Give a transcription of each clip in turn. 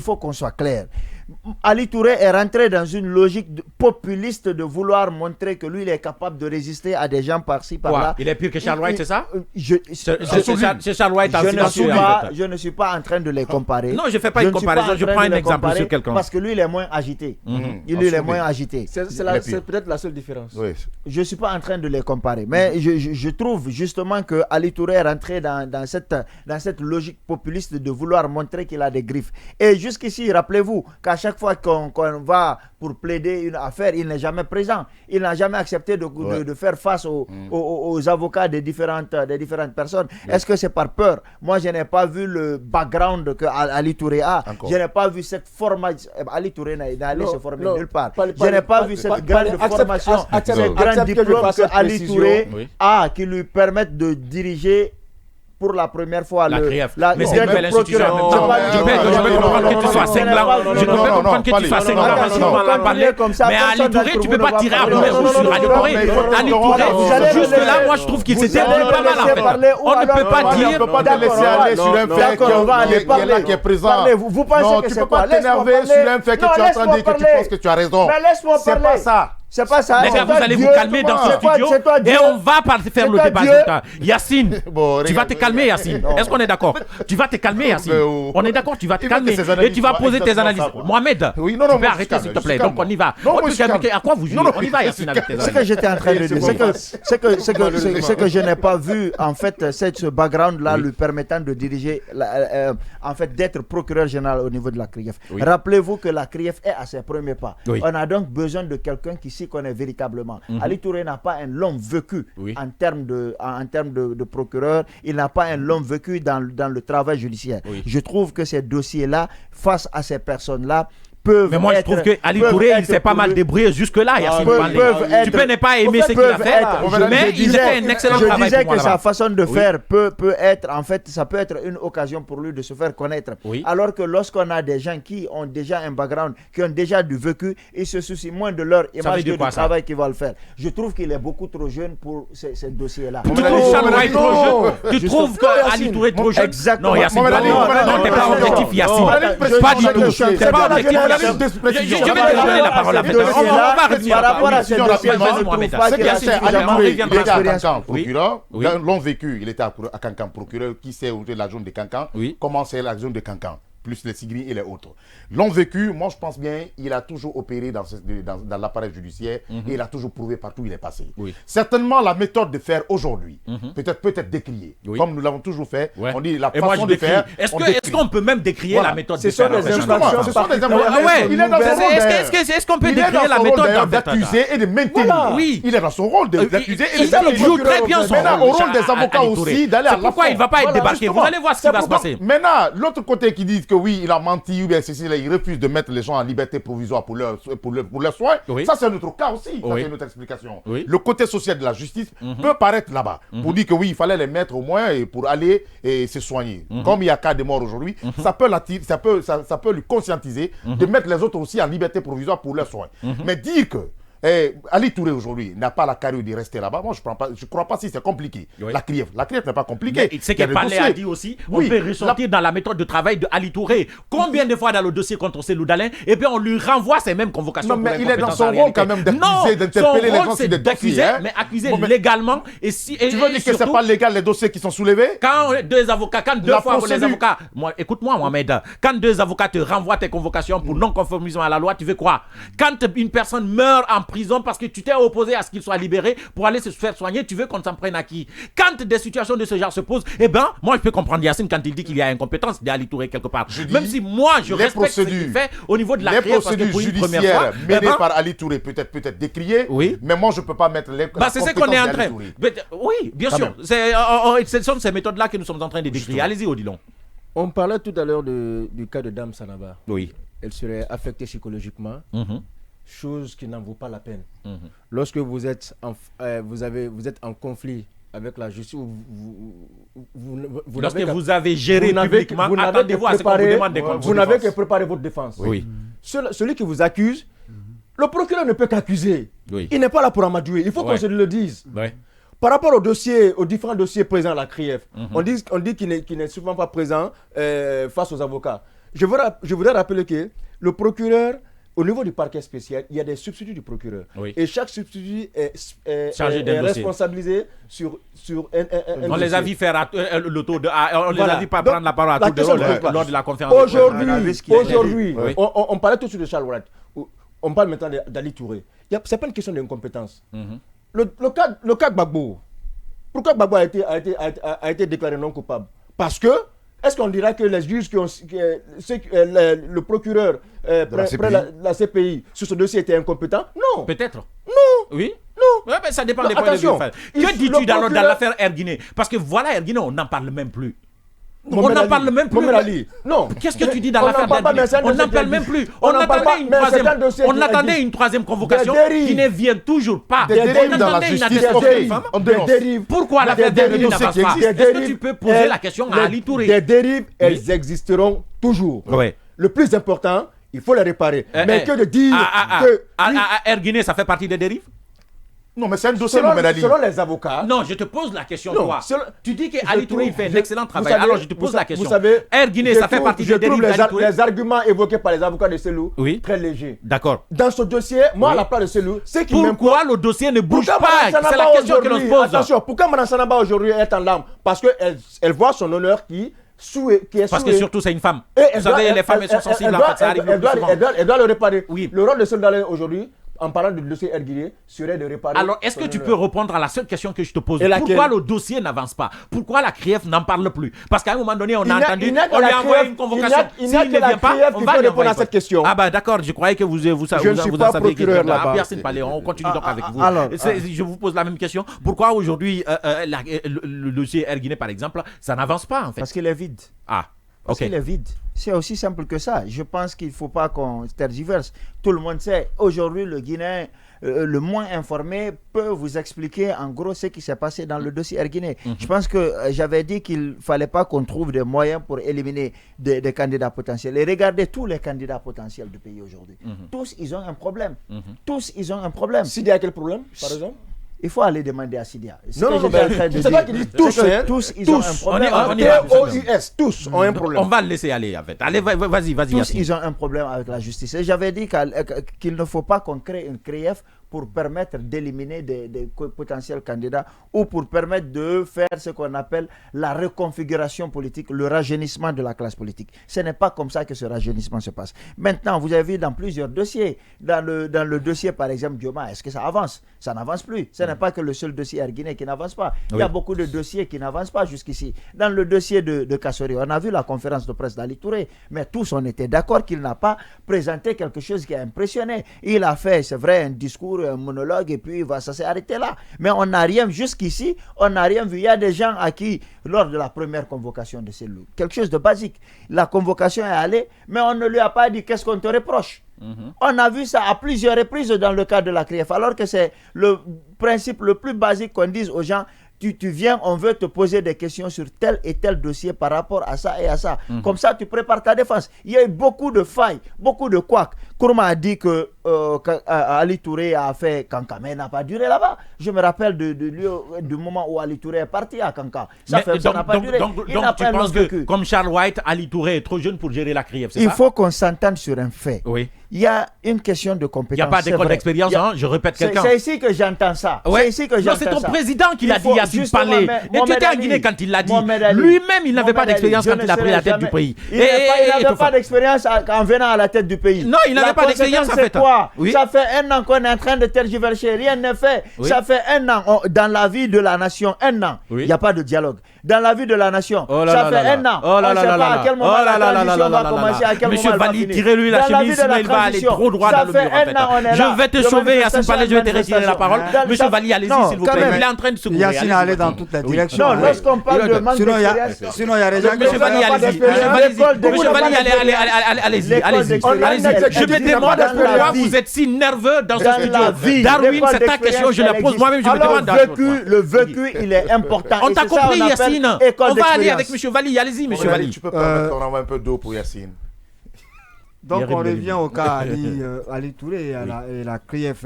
faut qu'on soit clair. Ali Touré est rentré dans une logique populiste de vouloir montrer que lui, il est capable de résister à des gens par-ci, par-là. Il est pire que Charles White, c'est ça? C'est Charles White je ne suis pas en train de les comparer. Non, je ne fais pas une comparaison, je prends un exemple sur quelqu'un. Parce que lui, il est moins agité. Il est moins agité. C'est peut-être la seule différence. Oui. Je ne suis pas en train de les comparer. Mais je trouve justement que Ali Touré est rentré dans cette logique populiste de vouloir montrer qu'il a des griffes. Et jusqu'ici, rappelez-vous qu'à chaque fois qu'on va pour plaider une affaire, il n'est jamais présent. Il n'a jamais accepté de faire face aux avocats des différentes personnes. Est-ce que c'est par peur? Moi, je n'ai pas vu le background que Ali Touré a. Je n'ai pas vu cette formation. Ali Touré n'est allé se former nulle part. Je n'ai pas vu cette grande formation, ce grand diplôme que Ali Touré a qui lui permettent de diriger pour la première fois la CRIEF. Mais c'est une belle institution. Je peux comprendre que tu sois cinglant. Je peux comprendre que tu sois cinglant. Mais Ali Touré, tu ne peux pas tirer à boulet rouge sur Ali Touré. Ali Touré, juste là, moi je trouve qu'il s'est débrouillé pas mal en fait. On ne peut pas dire. On ne peut pas te laisser aller sur un fait qui est présent. Vous pensez que c'est quoi? Tu ne peux pas t'énerver sur un fait que tu es en train de dire que tu penses que tu as raison. C'est pas ça. C'est pas ça. Les gars, vous allez vous calmer dans ce studio et on va faire le débat. Yacine, tu vas te calmer, Yacine. Est-ce qu'on est d'accord? Tu vas te calmer, Yacine. On est d'accord, tu vas te calmer et tu vas poser tes analyses. Mohamed, tu peux arrêter s'il te plaît. Donc on y va. À quoi vous jouez? On y va, Yacine, avec tes analyses. Ce que j'étais en train de dire, c'est que je n'ai pas vu en fait ce background-là lui permettant de diriger, en fait d'être procureur général au niveau de la CRIEF. Rappelez-vous que la CRIEF est à ses premiers pas. On a donc besoin de quelqu'un qui s'y connaît véritablement. Ali Touré n'a pas un long vécu en termes de procureur, il n'a pas un long vécu dans le travail judiciaire. Je trouve que ces dossiers-là, face à ces personnes-là, mais moi je trouve que Ali Touré il s'est pas mal débrouillé jusque-là. Tu peux ne pas aimer ce qu'il a fait, mais il fait un excellent travail. Je disais que sa façon de faire peut être, en fait, ça peut être une occasion pour lui de se faire connaître. Alors que lorsqu'on a des gens qui ont déjà un background, qui ont déjà du vécu, ils se soucient moins de leur image que du travail qu'ils vont faire. Je trouve qu'il est beaucoup trop jeune pour ces dossiers-là. Tu trouves Charles White trop jeune? Tu trouves que Ali Touré trop jeune? Exactement. Non, Yacine, non, t'es pas objectif, Yacine. Pas du tout. C'est pas objectif. Je vais te donner la parole après. On va revenir par rapport à cette il était à Cancan, procureur. L'ont vécu, il était à Cancan, procureur. Qui sait où est la zone de Cancan? Comment c'est la zone de Cancan? Plus les Sigri et les autres. L'ont vécu, moi je pense bien, il a toujours opéré dans l'appareil judiciaire et il a toujours prouvé partout où il est passé. Certainement, la méthode de faire aujourd'hui peut être décriée. Comme nous l'avons toujours fait, on dit la façon de faire. Est-ce qu'on peut même décrier la méthode de faire? Ce sont des infractions. Est-ce qu'on peut décrire la méthode d'accuser et de maintenir? Oui. Il est dans son rôle d'accuser et de maintenir. Il joue très bien son rôle. Au rôle des avocats aussi, d'aller à la pourquoi il ne va pas être débarqué? Vous allez voir ce qui va se passer. Maintenant, l'autre côté qui dit que oui, il a menti ou bien ceci, il refuse de mettre les gens en liberté provisoire pour leurs soins. Ça, c'est notre cas aussi. Ça, c'est notre explication. Le côté social de la justice peut paraître là-bas pour dire que oui, il fallait les mettre au moins pour aller et se soigner. Comme il y a cas de mort aujourd'hui, ça peut lui conscientiser de mettre les autres aussi en liberté provisoire pour leurs soins. Mais dire que Ali Touré aujourd'hui n'a pas la carrure de rester là-bas. Moi, je ne crois pas si c'est compliqué. La CRIEF n'est pas compliquée. Ce que Palais a dit aussi, on peut ressortir dans la méthode de travail de Ali Touré. Combien de fois dans le dossier contre Cellou Dalein, et bien on lui renvoie ces mêmes convocations. Non, mais il est dans son rôle quand même d'accuser, d'interpeller les gens sur des dossiers. Mais accuser légalement. Et tu veux dire que ce n'est pas légal les dossiers qui sont soulevés? Quand deux avocats, les avocats, écoute-moi Mohamed, quand deux avocats te renvoient tes convocations pour non-conformisme à la loi, tu veux quoi? Quand une personne meurt en prison parce que tu t'es opposé à ce qu'il soit libéré pour aller se faire soigner, tu veux qu'on s'en prenne à qui? Quand des situations de ce genre se posent, eh ben, moi je peux comprendre Yacine quand il dit qu'il y a incompétence d'Ali Touré quelque part. Même si moi je respecte ce qu'il fait au niveau de la CRIEF, parce que pour une première fois, menées par Ali Touré peut-être décriées, mais moi je ne peux pas mettre les c'est ce qu'on est en train. Oui, bien sûr. Ce sont ces méthodes-là que nous sommes en train de décrire. Allez-y, Odilon. On parlait tout à l'heure du cas de Dame Sanaba. Oui. Elle serait affectée psychologiquement. Chose qui n'en vaut pas la peine. Lorsque vous êtes en conflit avec la justice, lorsque vous avez géré publiquement, attendez-vous à ce qu'on vous demande des comptes. Vous n'avez que préparer votre défense. Oui. Celui qui vous accuse, le procureur ne peut qu'accuser. Il n'est pas là pour amadouer. Il faut qu'on se le dise. Par rapport aux différents dossiers présents à la CRIEF, on dit qu'il n'est souvent pas présent face aux avocats. je voudrais rappeler que le procureur, au niveau du parquet spécial, il y a des substituts du procureur. Oui. Et chaque substitut est responsabilisé sur un on les a vu faire le tour de... on les a vu pas prendre la parole à tour de rôle lors de la conférence. Aujourd'hui, on parlait tout de suite de Charles Wright. On parle maintenant d'Ali Touré. C'est pas une question d'incompétence. Le cas Gbagbo. Pourquoi Gbagbo a été déclaré non coupable? Parce que, est-ce qu'on dira que les juges le procureur près la CPI sur ce dossier était incompétent? Non. Peut-être. Non. Oui. Non. Ouais, mais ça dépend des points de vue. Que dis-tu dans l'affaire Erguiné? Parce que voilà, Erguiné, on n'en parle même plus. On n'en parle même plus. Non. Qu'est-ce que tu dis dans l'affaire Erguiné? On n'en parle même plus. On attendait une troisième convocation qui ne vient toujours pas. Des dérives dans la justice. Pourquoi l'affaire Erguiné n'avance pas? Est-ce que tu peux poser la question à Ali Touré? Des dérives, elles existeront toujours. Le plus important, il faut les réparer. Mais que de dire que... Erguiné, ça fait partie des dérives? Non, mais c'est un dossier, Mohamed Ali. Selon les avocats. Non, je te pose la question, toi. Tu dis qu'Ali Touré fait un excellent travail. Alors, je te pose la question. Vous savez, Erguiné, ça fait partie des dérives d'Ali Touré. Les arguments évoqués par les avocats de Selou, très légers. D'accord. Dans ce dossier, moi, à la place de Selou, c'est qui pourquoi le dossier ne bouge pas? C'est la question que l'on se pose. Attention, pourquoi Mme Sanaba aujourd'hui est en larmes? Parce qu'elle voit son honneur qui est souillé. Parce que surtout, c'est une femme. Vous savez, les femmes, elles sont sensibles. Elle doit le réparer. Oui. Le rôle de Selou aujourd'hui, en parlant du dossier Erguiné, serait de réparer... Alors, est-ce que tu peux répondre à la seule question que je te pose? Pourquoi le dossier n'avance pas? Pourquoi la CRIEF n'en parle plus? Parce qu'à un moment donné, on a entendu, on lui a envoyé une convocation. Il n'y a que la CRIEF qui peut répondre à cette question. Ah bah d'accord, je croyais que vous en saviez. Je ne suis pas procureur là-bas. Merci, on continue donc avec vous. Alors, je vous pose la même question. Pourquoi aujourd'hui, le dossier Erguiné, par exemple, ça n'avance pas en fait? Parce qu'il est vide. Parce qu'il est vide. C'est aussi simple que ça. Je pense qu'il ne faut pas qu'on tergiverse. Tout le monde sait, aujourd'hui, le Guinéen le moins informé peut vous expliquer en gros ce qui s'est passé dans le dossier Erguiné. Je pense que j'avais dit qu'il ne fallait pas qu'on trouve des moyens pour éliminer des candidats potentiels. Et regardez tous les candidats potentiels du pays aujourd'hui. Tous, ils ont un problème. Tous, ils ont un problème. Sidi a quel problème, par exemple? Il faut aller demander à Sidia. Non, c'est pas qu'il dit tous. Tous, ils ont un problème. Tous ont un problème. On va le laisser aller, en fait. Allez, vas-y. Tous, ils ont un problème avec la justice. Et j'avais dit qu'il ne faut pas qu'on crée une CRIEF pour permettre d'éliminer des potentiels candidats ou pour permettre de faire ce qu'on appelle la reconfiguration politique, le rajeunissement de la classe politique. Ce n'est pas comme ça que ce rajeunissement se passe. Maintenant, vous avez vu dans plusieurs dossiers, dans le dossier par exemple Dioma, est-ce que ça avance? Ça n'avance plus. Ce n'est pas que le seul dossier Erguiné qui n'avance pas. Il y a beaucoup de dossiers qui n'avancent pas jusqu'ici. Dans le dossier de Kassori, on a vu la conférence de presse d'Ali Touré, mais tous on était d'accord qu'il n'a pas présenté quelque chose qui a impressionné. Il a fait, c'est vrai, un discours, un monologue, et puis ça s'est arrêté là. Mais on n'a rien, jusqu'ici, on n'a rien vu. Il y a des gens à qui, lors de la première convocation de Selou, quelque chose de basique, la convocation est allée, mais on ne lui a pas dit qu'est-ce qu'on te reproche. On a vu ça à plusieurs reprises dans le cadre de la CRIEF, alors que c'est le principe le plus basique qu'on dise aux gens. Tu viens, on veut te poser des questions sur tel et tel dossier par rapport à ça et à ça. Comme ça, tu prépares ta défense. Il y a eu beaucoup de failles, beaucoup de couacs. Kourma a dit que Ali Touré a fait Kanka, mais il n'a pas duré là-bas. Je me rappelle du moment où Ali Touré est parti à Kanka. Ça n'a pas duré. Donc tu penses que, comme Charles White, Ali Touré est trop jeune pour gérer la CRIEF, c'est ça? Il faut qu'on s'entende sur un fait. Oui. Il y a une question de compétence. Il n'y a pas d'école d'expérience, je répète quelqu'un. C'est ici que j'entends ça. Ouais. C'est ici que j'entends ça. Non, c'est ton président qui l'a dit, Yassine Palé. Et tu étais en Guinée quand il l'a dit. Lui-même, il n'avait pas d'expérience quand il a pris la tête du pays. Il n'avait pas d'expérience en venant à la tête du pays. Non, il n'avait pas d'expérience en fait. Oui. Ça fait un an qu'on est en train de tergiverser, rien n'est fait. Oui. Ça fait un an, dans la vie de la nation, un an, il n'y a pas de dialogue. Dans la vie de la nation, ça fait un an. On ne sait pas à quel moment la transition va commencer, à quel moment elle va finir. Monsieur Vali, tirez-lui la chemise, sinon il va aller trop droit dans le mur. Je vais te sauver, Yassine Palé, je vais te retirer la parole. Monsieur Vali, allez-y s'il vous plaît. Il est en train de se courir. Yassine allait dans toutes les directions. Non, lorsqu'on parle de manque d'expérience. Sinon, il y a des gens qui... Monsieur Vali, allez-y. Je me demande pourquoi vous êtes si nerveux dans ce studio. Darwin, c'est ta question, je la pose moi-même, je me demande. Le vécu, il est important. On t'a compris, Yassine. On va aller avec Monsieur Vali. Allez-y, Monsieur Vali. Tu peux permettre qu'on envoie un peu d'eau pour Yassine. Donc on revient au cas Ali Touré et la CRIEF.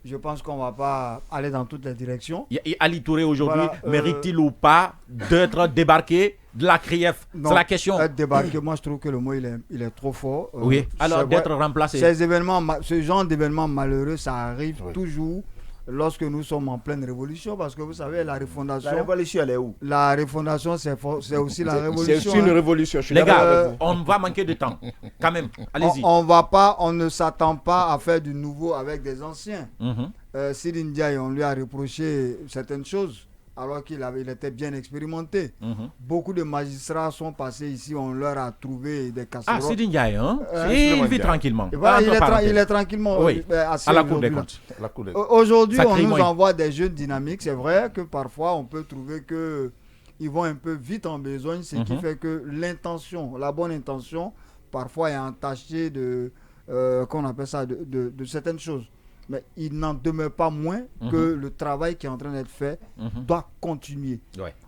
Je pense qu'on ne va pas aller dans toutes les directions. Ali Touré aujourd'hui, mérite-t-il ou pas d'être débarqué de la CRIEF? C'est la question. Être débarqué, moi je trouve que le mot il est trop fort. Oui, alors d'être remplacé. Ce genre d'événements malheureux, ça arrive toujours lorsque nous sommes en pleine révolution, parce que vous savez, la refondation... La révolution, elle est où? La refondation, c'est aussi la révolution. C'est aussi une révolution. Les gars, on va manquer de temps, quand même. Allez-y. On ne s'attend pas à faire du nouveau avec des anciens. Sidine Ndiaye, on lui a reproché certaines choses, alors qu'il était bien expérimenté. Beaucoup de magistrats sont passés ici, on leur a trouvé des casseroles. Ah, Sidine Ndiaye, hein? Il vit tranquillement. Voilà, il est tranquillement à la Cour des comptes. Aujourd'hui, on nous envoie des jeunes dynamiques. C'est vrai que parfois, on peut trouver qu'ils vont un peu vite en besogne, ce qui fait que l'intention, la bonne intention, parfois est entachée de, qu'on appelle ça, de certaines choses. Mais il n'en demeure pas moins que le travail qui est en train d'être fait doit continuer.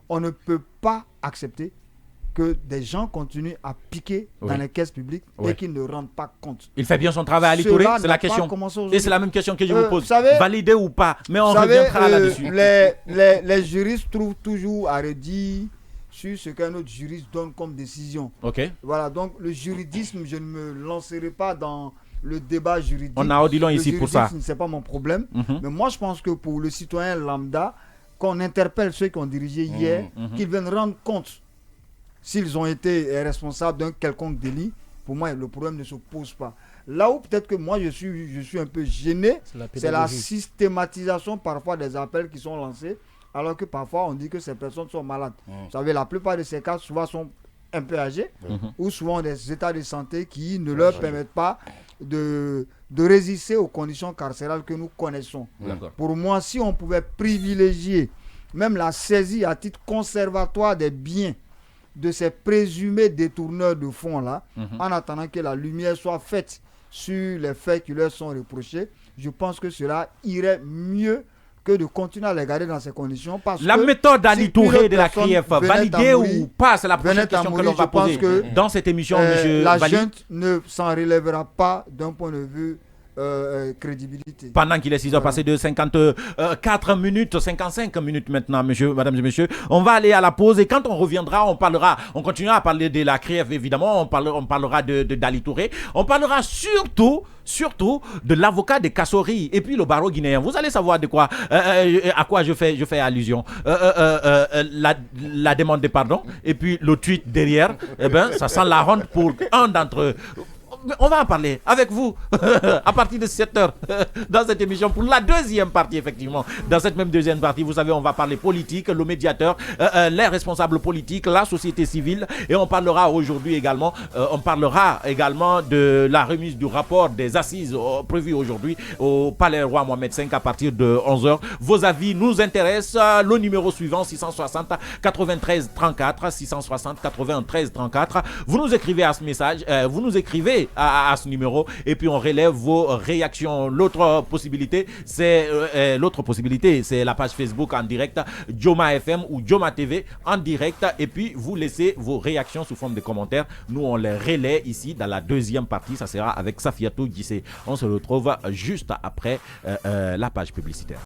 On ne peut pas accepter que des gens continuent à piquer dans les caisses publiques et qu'ils ne rendent pas compte. Il fait bien son travail à l'Itouré, c'est la question. Et c'est la même question que je vous pose. Valider ou pas, mais on reviendra là-dessus. Les juristes trouvent toujours à redire sur ce qu'un autre juriste donne comme décision. Voilà, donc le juridisme, je ne me lancerai pas dans le débat juridique. On a Odilon ici pour ça. Ce n'est pas mon problème. Mais moi, je pense que pour le citoyen lambda, qu'on interpelle ceux qui ont dirigé hier, qu'ils viennent rendre compte s'ils ont été responsables d'un quelconque délit. Pour moi, le problème ne se pose pas. Là où peut-être que moi, je suis un peu gêné, c'est la systématisation parfois des appels qui sont lancés, alors que parfois on dit que ces personnes sont malades. Vous savez, la plupart de ces cas souvent sont un peu âgés, ou souvent des états de santé qui ne leur permettent pas de résister aux conditions carcérales que nous connaissons. Pour moi, si on pouvait privilégier même la saisie à titre conservatoire des biens de ces présumés détourneurs de fonds là, en attendant que la lumière soit faite sur les faits qui leur sont reprochés, je pense que cela irait mieux que de continuer à les garder dans ces conditions. Parce la méthode d'Ali Touré de la CRIEF, validée ou pas, c'est la prochaine question que l'on va poser dans cette émission, monsieur la junte ne s'en relèvera pas d'un point de vue crédibilité. Pendant qu'il est 6 heures passées de 54 minutes, 55 minutes maintenant, mesdames et messieurs, on va aller à la pause et quand on reviendra, on continuera à parler de la CRIEF évidemment, on parlera d'Ali Touré, on parlera surtout de l'avocat de Kassori et puis le barreau guinéen. Vous allez savoir de quoi, à quoi je fais allusion. La demande de pardon et puis le tweet derrière, ça sent la honte pour un d'entre eux. On va en parler avec vous à partir de 7h dans cette émission pour la deuxième partie, effectivement. Dans cette même deuxième partie, vous savez, on va parler politique, le médiateur, les responsables politiques, la société civile et on parlera aujourd'hui également, de la remise du rapport des assises prévues aujourd'hui au Palais Roi Mohamed V à partir de 11h. Vos avis nous intéressent. Le numéro suivant, 660 93 34, 660 93 34. Vous nous écrivez à ce message, vous nous écrivez à ce numéro et puis on relève vos réactions. L'autre possibilité, c'est la page Facebook en direct Joma FM ou Joma TV en direct et puis vous laissez vos réactions sous forme de commentaires. Nous on les relaie ici dans la deuxième partie. Ça sera avec Safiatou Gissé. On se retrouve juste après la page publicitaire.